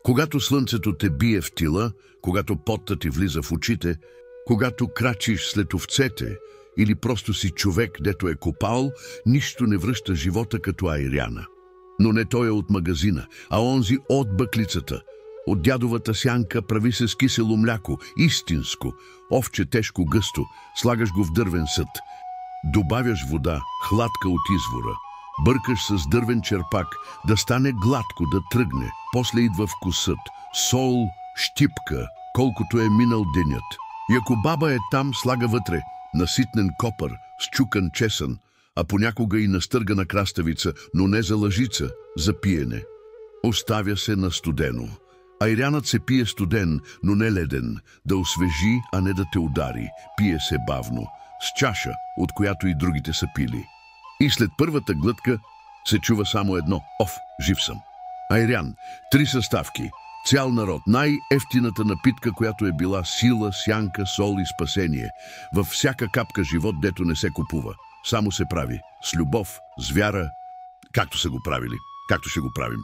Когато слънцето те бие в тила, когато потта ти влиза в очите, когато крачиш след овцете или просто си човек, дето е копал, нищо не връща живота като айряна. Но не той е от магазина, а онзи от бъклицата. От дядовата сянка прави се с кисело мляко, истинско, овче тежко гъсто, слагаш го в дървен съд. Добавяш вода, хладка от извора. Бъркаш с дървен черпак, да стане гладко, да тръгне. После идва вкусът. Сол, щипка, колкото е минал денят. И ако баба е там, слага вътре наситнен копър, счукан чесън, а понякога и настъргана краставица, но не за лъжица, за пиене. Оставя се на студено. Айрянът се пие студен, но не леден, да освежи, а не да те удари. Пие се бавно, с чаша, от която и другите са пили. И след първата глътка се чува само едно: оф, жив съм. Айрян, 3 съставки, цял народ, най-ефтината напитка, която е била сила, сянка, сол и спасение. Във всяка капка живот, дето не се купува. Само се прави, с любов, с вяра, както са го правили, както ще го правим.